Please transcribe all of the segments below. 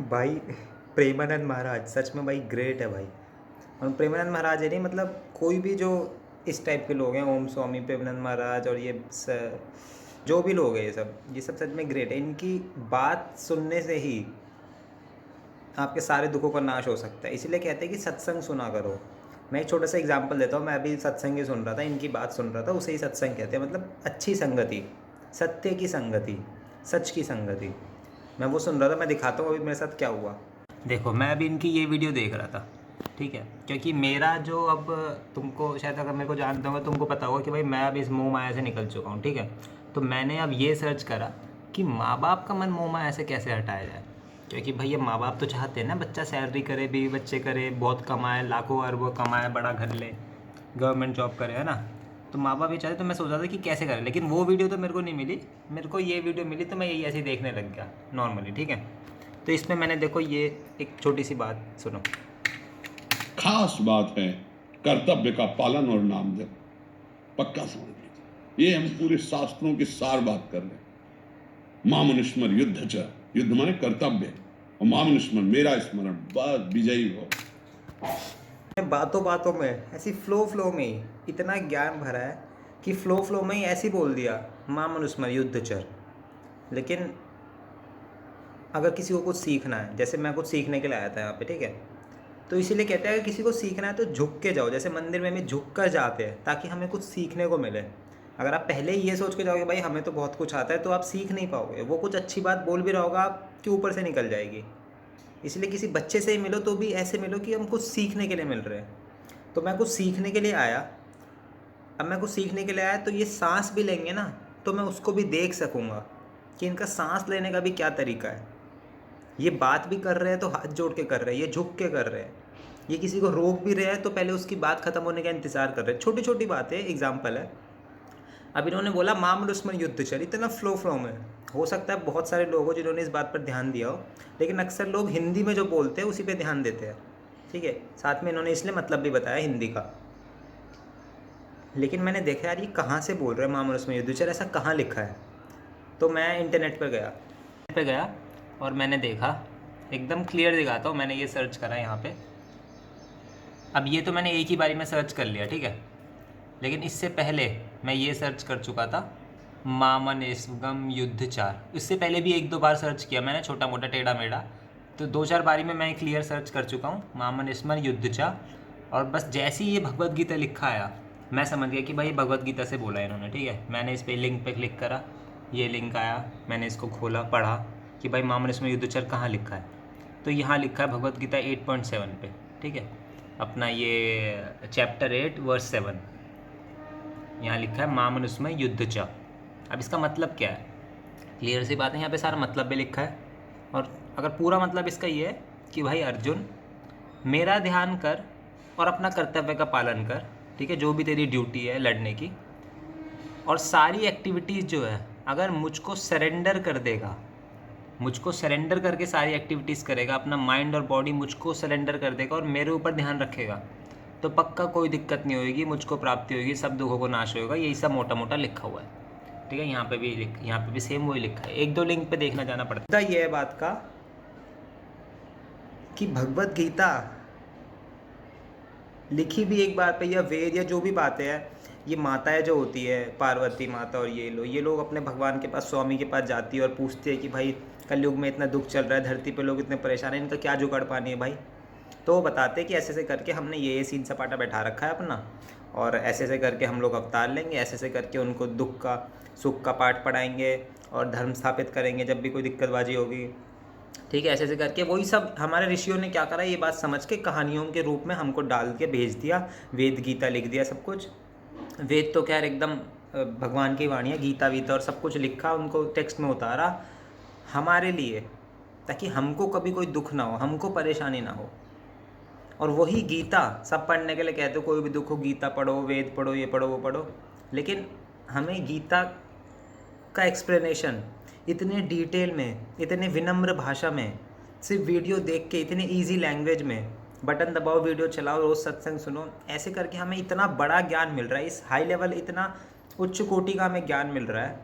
भाई प्रेमानंद महाराज सच में भाई ग्रेट है भाई। और प्रेमानंद महाराज है नहीं, मतलब कोई भी जो इस टाइप के लोग हैं, ओम स्वामी प्रेमानंद महाराज और जो भी लोग हैं, ये सब सच में ग्रेट है। इनकी बात सुनने से ही आपके सारे दुखों का नाश हो सकता है। इसीलिए कहते हैं कि सत्संग सुना करो। मैं एक छोटा सा एग्जांपल देता हूँ। मैं अभी सत्संग ही सुन रहा था, इनकी बात सुन रहा था, उसे ही सत्संग कहते हैं। मतलब अच्छी संगति, सत्य की संगति, सच की संगति। मैं वो सुन रहा था, मैं दिखाता हूँ अभी मेरे साथ क्या हुआ। देखो, मैं अभी इनकी ये वीडियो देख रहा था, ठीक है, क्योंकि मेरा जो अब तुमको शायद, अगर मेरे को जानते होंगे तुमको पता होगा कि भाई मैं अब इस मोह माया से निकल चुका हूँ, ठीक है। तो मैंने अब ये सर्च करा कि माँ बाप का मन मोह माया से कैसे हटाया जाए। क्योंकि भैया माँ बाप तो चाहते हैं ना बच्चा सैलरी करे, बीवी बच्चे करे, बहुत कमाए, लाखों अरबों कमाए, बड़ा घर ले, गवर्नमेंट जॉब करे, है ना। तो माँ बाप ये चाहते, तो मैं सोचा था कि कैसे करें, लेकिन वो वीडियो तो मेरे को नहीं मिली। मेरे को ये वीडियो मिली तो मैं यही ऐसे ही देखने लग गया नॉर्मली, ठीक है। तो इसमें मैंने देखो ये एक छोटी सी बात सुनो। खास बात है कर्तव्य का पालन और नाम जप, पक्का समझ लीजिए। ये हम पूरे शास्त्रों की सार बात कर रहे हैं। मामनुस्मर युद्ध च, युद्ध माने कर्तव्य, और मामनुस्मर मेरा स्मरण, बस विजयी हो। बातों बातों में ऐसी फ्लो में ही इतना ज्ञान भरा है कि फ्लो में ही ऐसे बोल दिया मामनुस्मर युद्ध चर। लेकिन अगर किसी को कुछ सीखना है, जैसे मैं कुछ सीखने के लिए आया था यहाँ पे, ठीक है, तो इसीलिए कहते हैं अगर किसी को सीखना है तो झुक के जाओ। जैसे मंदिर में भी झुक कर जाते हैं ताकि हमें कुछ सीखने को मिले। अगर आप पहले ही ये सोच के जाओगे भाई हमें तो बहुत कुछ आता है, तो आप सीख नहीं पाओगे। वो कुछ अच्छी बात बोल भी रहा होगा, आपके ऊपर से निकल जाएगी। इसलिए किसी बच्चे से ही मिलो तो भी ऐसे मिलो कि हम कुछ सीखने के लिए मिल रहे हैं। तो मैं कुछ सीखने के लिए आया। अब मैं कुछ सीखने के लिए आया तो ये सांस भी लेंगे ना, तो मैं उसको भी देख सकूँगा कि इनका सांस लेने का भी क्या तरीका है। ये बात भी कर रहे हैं तो हाथ जोड़ के कर रहे हैं, ये झुक के कर रहे हैं। ये किसी को रोक भी रहे हैं तो पहले उसकी बात ख़त्म होने का इंतज़ार कर रहे हैं। छोटी छोटी बातें, एग्जाम्पल है। अब इन्होंने बोला मामनुस्मर युद्ध चल, इतना फ्लो में। हो सकता है बहुत सारे लोग हो जिन्होंने इस बात पर ध्यान दिया हो, लेकिन अक्सर लोग हिंदी में जो बोलते हैं उसी पे ध्यान देते हैं, ठीक है। साथ में इन्होंने इसलिए मतलब भी बताया हिंदी का। लेकिन मैंने देखा यार ये कहाँ से बोल रहे हैं मामनुस्मर युद्ध चल, ऐसा कहाँ लिखा है। तो मैं इंटरनेट पर गया और मैंने देखा, एकदम क्लियर दिखाता हूँ, मैंने ये सर्च करा यहाँ पे। अब ये तो मैंने एक ही बारी में सर्च कर लिया, ठीक है, लेकिन इससे पहले मैं ये सर्च कर चुका था मामनस्मर युद्ध चार। इससे पहले भी एक दो बार सर्च किया मैंने, छोटा मोटा टेढ़ा मेढ़ा। तो दो चार बारी में मैं क्लियर सर्च कर चुका हूँ मामनस्मर युद्ध चार। और बस जैसे ही ये भगवत गीता लिखा आया मैं समझ गया कि भाई भगवत गीता से बोला है इन्होंने, ठीक है। मैंने इस पर लिंक पे क्लिक करा, ये लिंक आया, मैंने इसको खोला, पढ़ा कि भाई मामनस्मर युद्ध चार कहाँ लिखा है। तो यहाँ लिखा है भगवत गीता 8.7 पे, ठीक है, अपना ये चैप्टर 8 वर्स 7, यहाँ लिखा है मामनुस्मर युद्ध च। अब इसका मतलब क्या है, क्लियर सी बात है, यहाँ पे सारा मतलब भी लिखा है। और अगर पूरा मतलब इसका ये है कि भाई अर्जुन मेरा ध्यान कर और अपना कर्तव्य का पालन कर, ठीक है, जो भी तेरी ड्यूटी है लड़ने की, और सारी एक्टिविटीज़ जो है अगर मुझको सरेंडर कर देगा, मुझको सरेंडर करके सारी एक्टिविटीज़ करेगा, अपना माइंड और बॉडी मुझको सरेंडर कर देगा और मेरे ऊपर ध्यान रखेगा, तो पक्का कोई दिक्कत नहीं होगी, मुझको प्राप्ति होगी, सब दुखों को नाश होगा। यही सब मोटा मोटा लिखा हुआ है, ठीक है। यहाँ पे भी सेम वही लिखा है। एक दो लिंक पे देखना जाना पड़ता है। ये है बात का कि भगवत गीता लिखी भी एक बार पे, या वेद या जो भी बातें हैं, ये माताएं जो होती है पार्वती माता और ये लोग अपने भगवान के पास, स्वामी के पास जाती है और पूछती है कि भाई कलयुग में इतना दुख चल रहा है, धरती पे लोग इतने परेशान हैं, इनका क्या जुगाड़ पानी है भाई। तो वो बताते हैं कि ऐसे ऐसे करके हमने ये सीन सपाटा बैठा रखा है अपना, और ऐसे ऐसे करके हम लोग अवतार लेंगे, ऐसे ऐसे करके उनको दुख का सुख का पाठ पढ़ाएंगे और धर्म स्थापित करेंगे जब भी कोई दिक्कतबाजी होगी, ठीक है। ऐसे ऐसे करके वही सब हमारे ऋषियों ने क्या करा, ये बात समझ के कहानियों के रूप में हमको डाल के भेज दिया, वेद गीता लिख दिया सब कुछ। वेद तो खैर एकदम भगवान की वाणी है, गीता वीता और सब कुछ लिखा, उनको टेक्स्ट में उतारा हमारे लिए, ताकि हमको कभी कोई दुख ना हो, हमको परेशानी ना हो। और वही गीता सब पढ़ने के लिए कहते हो, कोई भी दुख हो गीता पढ़ो, वेद पढ़ो, ये पढ़ो वो पढ़ो। लेकिन हमें गीता का एक्सप्लेनेशन इतने डिटेल में, इतने विनम्र भाषा में, सिर्फ वीडियो देख के, इतने इजी लैंग्वेज में, बटन दबाओ वीडियो चलाओ रोज़ सत्संग सुनो, ऐसे करके हमें इतना बड़ा ज्ञान मिल रहा है, इस हाई लेवल, इतना उच्च कोटि का हमें ज्ञान मिल रहा है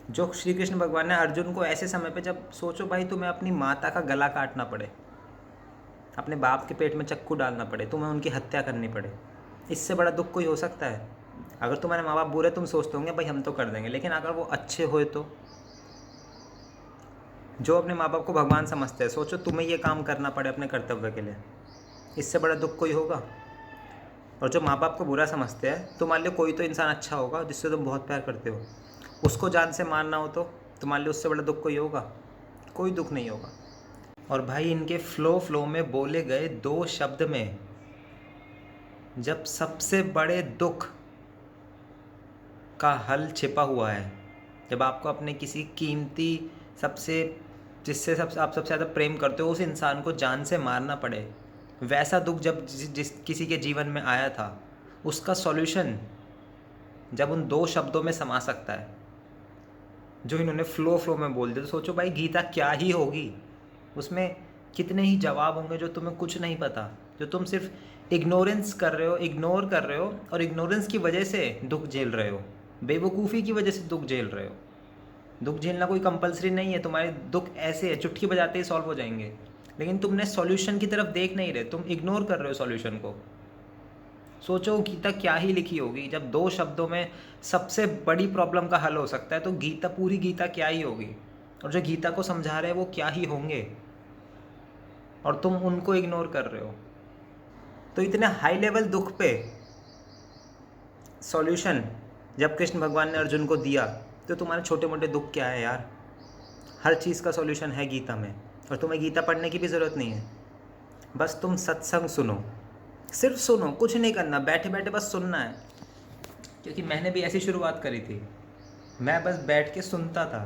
जो श्री कृष्ण भगवान ने अर्जुन को ऐसे समय पे, जब सोचो भाई तुम्हें अपनी माता का गला काटना पड़े, अपने बाप के पेट में चक्कू डालना पड़े, तुम्हें उनकी हत्या करनी पड़े, इससे बड़ा दुख कोई हो सकता है? अगर तुम्हारे माँ बाप बुरे, तुम सोचते होंगे भाई हम तो कर देंगे, लेकिन अगर वो अच्छे हुए तो? जो अपने माँ बाप को भगवान समझते हैं, सोचो तुम्हें ये काम करना पड़े अपने कर्तव्य के लिए, इससे बड़ा दुख कोई होगा? और जो माँ बाप को बुरा समझते हैं, तो मान लो कोई तो इंसान अच्छा होगा जिससे तुम बहुत प्यार करते हो, उसको जान से मारना हो तो मान लो उससे बड़ा दुख कोई होगा? कोई दुख नहीं होगा। और भाई इनके फ्लो में बोले गए 2 शब्द में जब सबसे बड़े दुख का हल छिपा हुआ है, जब आपको अपने किसी कीमती, जिससे आप सबसे ज़्यादा प्रेम करते हो, उस इंसान को जान से मारना पड़े, वैसा दुख जब जिस किसी के जीवन में आया था, उसका सॉल्यूशन जब उन 2 शब्दों में समा सकता है, जो इन्होंने फ्लो में बोल दिया, तो सोचो भाई गीता क्या ही होगी। उसमें कितने ही जवाब होंगे जो तुम्हें कुछ नहीं पता, जो तुम सिर्फ इग्नोर कर रहे हो, और इग्नोरेंस की वजह से दुख झेल रहे हो, बेवकूफ़ी की वजह से दुख झेल रहे हो। दुख झेलना कोई कंपलसरी नहीं है, तुम्हारे दुख ऐसे है चुटकी बजाते ही सॉल्व हो जाएंगे, लेकिन तुमने सॉल्यूशन की तरफ देख नहीं रहे, तुम इग्नोर कर रहे हो सॉल्यूशन को। सोचो गीता क्या ही लिखी होगी, जब 2 शब्दों में सबसे बड़ी प्रॉब्लम का हल हो सकता है, तो गीता, पूरी गीता क्या ही होगी, और जो गीता को समझा रहे हैं वो क्या ही होंगे, और तुम उनको इग्नोर कर रहे हो। तो इतने हाई लेवल दुख पे सॉल्यूशन जब कृष्ण भगवान ने अर्जुन को दिया, तो तुम्हारे छोटे मोटे दुख क्या है यार? हर चीज़ का सॉल्यूशन है गीता में, और तुम्हें गीता पढ़ने की भी ज़रूरत नहीं है। बस तुम सत्संग सुनो, सिर्फ सुनो, कुछ नहीं करना, बैठे बैठे बस सुनना है। क्योंकि मैंने भी ऐसी शुरुआत करी थी, मैं बस बैठ के सुनता था,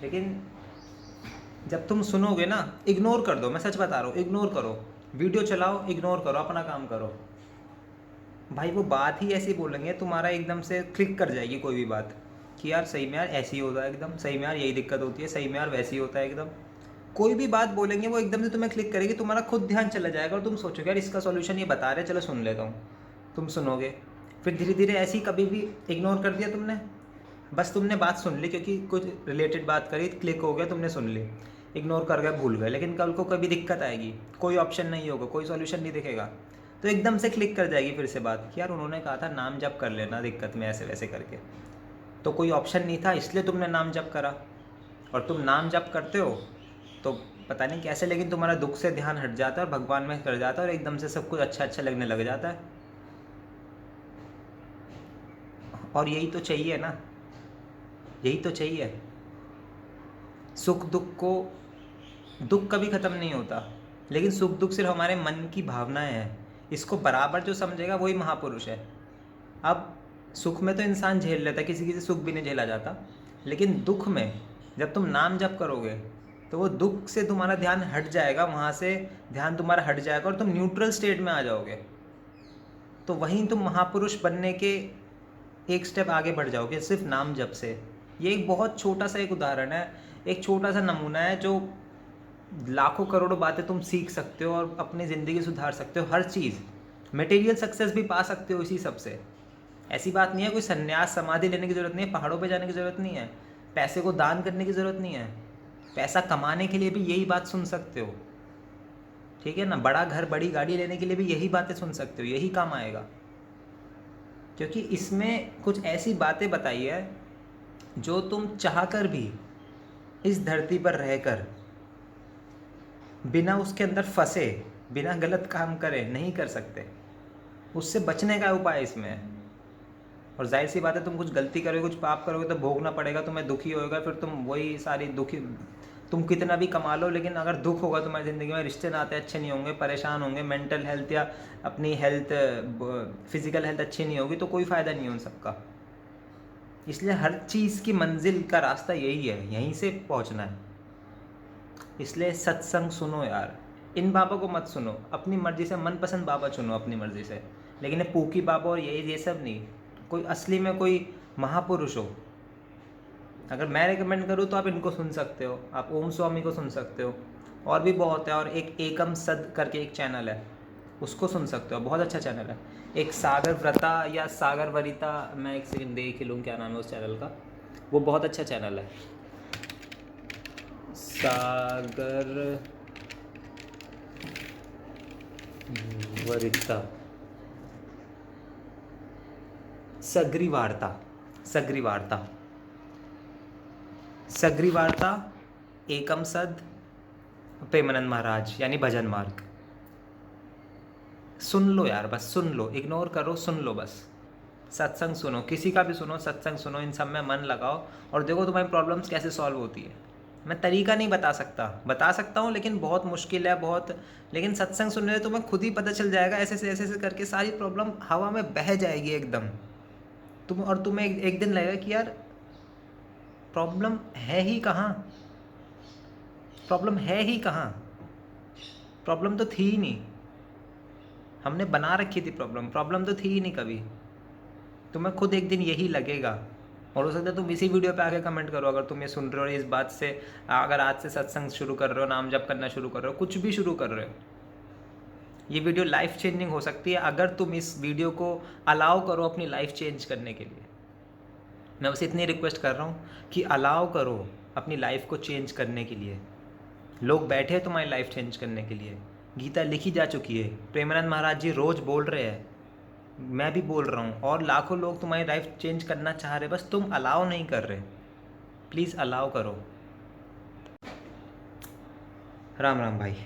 लेकिन जब तुम सुनोगे ना, इग्नोर कर दो, मैं सच बता रहा हूँ, इग्नोर करो, वीडियो चलाओ, इग्नोर करो, अपना काम करो। भाई वो बात ही ऐसी बोलेंगे, तुम्हारा एकदम से क्लिक कर जाएगी कोई भी बात, कि यार सही में यार ऐसी होता है, एकदम सही में यार यही दिक्कत होती है, सही में यार वैसी होता है, एकदम कोई भी बात बोलेंगे वो एकदम से तुम्हें क्लिक करेगी, तुम्हारा खुद ध्यान चला जाएगा, और तुम सोचोगे यार इसका सॉल्यूशन ये बता रहे, चलो सुन लेता हूँ। तुम सुनोगे, फिर धीरे धीरे ऐसी कभी भी इग्नोर कर दिया तुमने, बस तुमने बात सुन ली, क्योंकि कुछ रिलेटेड बात करी, क्लिक हो गया, तुमने सुन ली, इग्नोर कर गए, भूल गए, लेकिन कल को कभी दिक्कत आएगी, कोई ऑप्शन नहीं होगा, कोई सॉल्यूशन नहीं दिखेगा, तो एकदम से क्लिक कर जाएगी फिर से बात कि यार उन्होंने कहा था नाम जप कर लेना दिक्कत में, ऐसे वैसे करके, तो कोई ऑप्शन नहीं था इसलिए तुमने नाम जप करा, और तुम नाम जप करते हो तो पता नहीं कैसे, लेकिन तुम्हारा दुख से ध्यान हट जाता है और भगवान में कर जाता है, और एकदम से सब कुछ अच्छा अच्छा लगने लग जाता है। और यही तो चाहिए ना, यही तो चाहिए। सुख दुख कभी ख़त्म नहीं होता, लेकिन सुख दुख सिर्फ हमारे मन की भावनाएं हैं, इसको बराबर जो समझेगा वही महापुरुष है। अब सुख में तो इंसान झेल लेता है, किसी सुख भी नहीं झेला जाता, लेकिन दुख में जब तुम नाम जप करोगे तो वो दुख से तुम्हारा ध्यान हट जाएगा, वहाँ से ध्यान तुम्हारा हट जाएगा और तुम न्यूट्रल स्टेट में आ जाओगे, तो वहीं तुम महापुरुष बनने के एक स्टेप आगे बढ़ जाओगे सिर्फ नाम जप से। ये एक बहुत छोटा सा एक उदाहरण है, एक छोटा सा नमूना है, जो लाखों करोड़ों बातें तुम सीख सकते हो और अपनी ज़िंदगी सुधार सकते हो, हर चीज़, मटेरियल सक्सेस भी पा सकते हो इसी सबसे। ऐसी बात नहीं है, कोई संन्यास समाधि लेने की ज़रूरत नहीं है, पहाड़ों पे जाने की ज़रूरत नहीं है, पैसे को दान करने की ज़रूरत नहीं है, पैसा कमाने के लिए भी यही बात सुन सकते हो, ठीक है ना? बड़ा घर बड़ी गाड़ी लेने के लिए भी यही बातें सुन सकते हो, यही काम आएगा, क्योंकि इसमें कुछ ऐसी बातें बताई है जो तुम चाहकर भी इस धरती पर रहकर बिना उसके अंदर फंसे, बिना गलत काम करे नहीं कर सकते। उससे बचने का उपाय इसमें है। और जाहिर सी बात है, तुम कुछ गलती करोगे, कुछ पाप करोगे तो भोगना पड़ेगा, तुम्हें दुखी होगा, फिर तुम वही सारी दुखी, तुम कितना भी कमा लो, लेकिन अगर दुख होगा तुम्हारी ज़िंदगी में, रिश्ते नाते अच्छे नहीं होंगे, परेशान होंगे, मेंटल हेल्थ या अपनी हेल्थ, फिजिकल हेल्थ अच्छी नहीं होगी, तो कोई फ़ायदा नहीं है उन सबका। इसलिए हर चीज़ की मंजिल का रास्ता यही है, यहीं से पहुंचना है। इसलिए सत्संग सुनो यार, इन बाबा को मत सुनो, अपनी मर्ज़ी से मनपसंद बाबा चुनो अपनी मर्ज़ी से, लेकिन ये पूकी बाबा और ये सब नहीं। कोई असली में कोई महापुरुष हो, अगर मैं रिकमेंड करूँ तो आप इनको सुन सकते हो, आप ओम स्वामी को सुन सकते हो, और भी बहुत है, और एक एकम सद करके एक चैनल है, उसको सुन सकते हो, बहुत अच्छा चैनल है। एक सागर व्रता या सागर वरिता, मैं एक सेकंड देख लूँ क्या नाम है उस चैनल का, वो बहुत अच्छा चैनल है, सागर वरिता, सगरी वार्ता, सगरी वार्ता, सगरी वार्ता, एकम सद, प्रेमानंद महाराज यानी भजन मार्ग। सुन लो यार, बस सुन लो, इग्नोर करो, सुन लो बस। सत्संग सुनो, किसी का भी सुनो, सत्संग सुनो, इन सब में मन लगाओ और देखो तुम्हारी प्रॉब्लम्स कैसे सॉल्व होती है। मैं तरीका नहीं बता सकता हूँ लेकिन बहुत मुश्किल है बहुत, लेकिन सत्संग सुनने से तुम्हें खुद ही पता चल जाएगा, ऐसे करके सारी प्रॉब्लम हवा में बह जाएगी एकदम। तुम्हें एक दिन लगेगा कि यार प्रॉब्लम है ही कहाँ, प्रॉब्लम है ही कहाँ, प्रॉब्लम तो थी ही नहीं, हमने बना रखी थी प्रॉब्लम तो थी ही नहीं कभी। तुम्हें खुद एक दिन यही लगेगा और हो सकता है तुम इसी वीडियो पे आके कमेंट करो, अगर तुम ये सुन रहे हो इस बात से, अगर आज से सत्संग शुरू कर रहे हो, नाम जप करना शुरू कर रहे हो, कुछ भी शुरू कर रहे हो, ये वीडियो लाइफ चेंजिंग हो सकती है अगर तुम इस वीडियो को अलाउ करो अपनी लाइफ चेंज करने के लिए। मैं बस इतनी रिक्वेस्ट कर रहा हूँ कि अलाउ करो अपनी लाइफ को चेंज करने के लिए। लोग बैठे हैं तुम्हारी लाइफ चेंज करने के लिए, गीता लिखी जा चुकी है, प्रेमानंद महाराज जी रोज़ बोल रहे हैं, मैं भी बोल रहा हूँ, और लाखों लोग तुम्हारी लाइफ चेंज करना चाह रहे, बस तुम अलाउ नहीं कर रहे। प्लीज़ अलाउ करो। राम राम भाई।